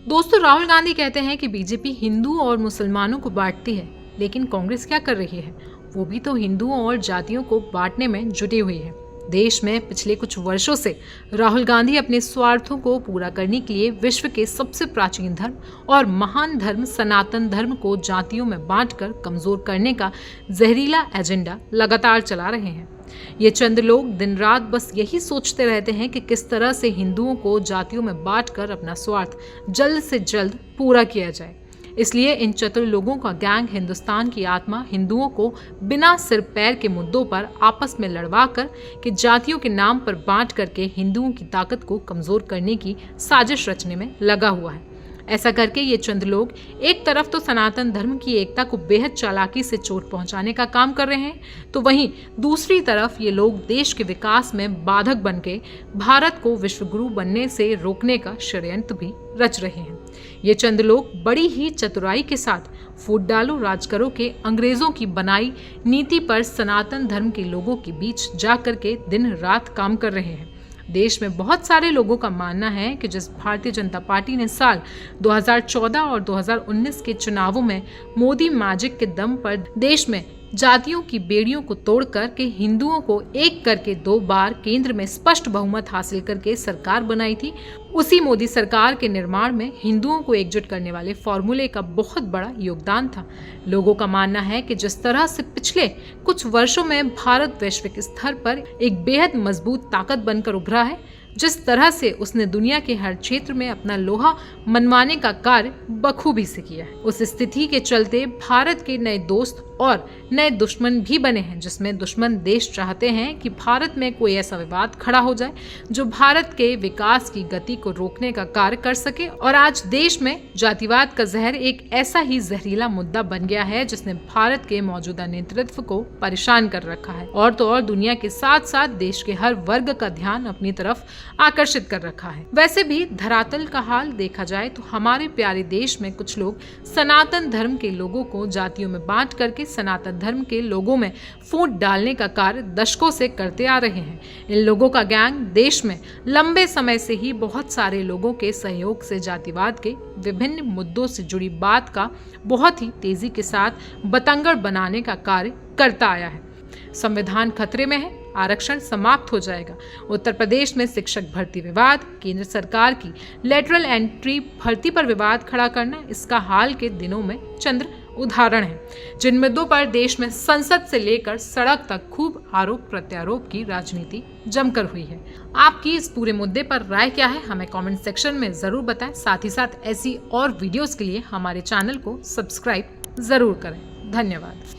दोस्तों, राहुल गांधी कहते हैं कि बीजेपी हिंदू और मुसलमानों को बांटती है, लेकिन कांग्रेस क्या कर रही है? वो भी तो हिंदुओं और जातियों को बांटने में जुटी हुई है। देश में पिछले कुछ वर्षों से राहुल गांधी अपने स्वार्थों को पूरा करने के लिए विश्व के सबसे प्राचीन धर्म और महान धर्म सनातन धर्म को जातियों में बांटकर कमजोर करने का जहरीला एजेंडा लगातार चला रहे हैं। ये चंद लोग दिन रात बस यही सोचते रहते हैं कि किस तरह से हिंदुओं को जातियों में बांटकर अपना स्वार्थ जल्द से जल्द पूरा किया जाए। इसलिए इन चतुर लोगों का गैंग हिंदुस्तान की आत्मा हिंदुओं को बिना सिर पैर के मुद्दों पर आपस में लड़वा कर के जातियों के नाम पर बांट करके हिंदुओं की ताकत को कमजोर करने की साजिश रचने में लगा हुआ है। ऐसा करके ये चंद लोग एक तरफ तो सनातन धर्म की एकता को बेहद चालाकी से चोट पहुंचाने का काम कर रहे हैं, तो वहीं दूसरी तरफ ये लोग देश के विकास में बाधक बन के भारत को विश्वगुरु बनने से रोकने का षड्यंत्र भी रच रहे हैं। ये चंद लोग बड़ी ही चतुराई के साथ फूट डालो राज करो के अंग्रेजों की बनाई नीति पर सनातन धर्म के लोगों के बीच जा करके दिन रात काम कर रहे हैं। देश में बहुत सारे लोगों का मानना है कि जिस भारतीय जनता पार्टी ने साल 2014 और 2019 के चुनावों में मोदी मैजिक के दम पर देश में जातियों की बेड़ियों को तोड़कर के हिंदुओं को एक करके 2 बार केंद्र में स्पष्ट बहुमत हासिल करके सरकार बनाई थी, उसी मोदी सरकार के निर्माण में हिंदुओं को एकजुट करने वाले फॉर्मूले का बहुत बड़ा योगदान था। लोगों का मानना है कि जिस तरह से पिछले कुछ वर्षों में भारत वैश्विक स्तर पर एक बेहद मजबूत ताकत बनकर उभरा है, जिस तरह से उसने दुनिया के हर क्षेत्र में अपना लोहा मनवाने का कार्य बखूबी से किया है, उस स्थिति के चलते भारत के नए दोस्त और नए दुश्मन भी बने हैं, जिसमें दुश्मन देश चाहते हैं कि भारत में कोई ऐसा विवाद खड़ा हो जाए जो भारत के विकास की गति को रोकने का कार्य कर सके। और आज देश में जातिवाद का जहर एक ऐसा ही जहरीला मुद्दा बन गया है जिसने भारत के मौजूदा नेतृत्व को परेशान कर रखा है और तो और दुनिया के साथ साथ देश के हर वर्ग का ध्यान अपनी तरफ आकर्षित कर रखा है। वैसे भी धरातल का हाल देखा जाए तो हमारे प्यारे देश में कुछ लोग सनातन धर्म के लोगों को जातियों में बांट करके सनातन धर्म के लोगों में फूट डालने का कार्य दशकों से करते आ रहे हैं। इन लोगों का गैंग देश में लंबे समय से ही बहुत सारे लोगों के सहयोग से जातिवाद के विभिन्न मुद्दों से जुड़ी बात का बहुत ही तेजी के साथ बतंगड़ बनाने का कार्य करता आया है। संविधान खतरे में है, आरक्षण समाप्त हो जाएगा, उत्तर प्रदेश में शिक्षक भर्ती विवाद, केंद्र सरकार की लेटरल एंट्री भर्ती पर विवाद खड़ा करना इसका हाल के दिनों में चंद उदाहरण है, जिन मुद्दों पर देश में संसद से लेकर सड़क तक खूब आरोप प्रत्यारोप की राजनीति जमकर हुई है। आपकी इस पूरे मुद्दे पर राय क्या है, हमें कमेंट सेक्शन में जरूर बताएं। साथ ही साथ ऐसी और वीडियोस के लिए हमारे चैनल को सब्सक्राइब जरूर करें। धन्यवाद।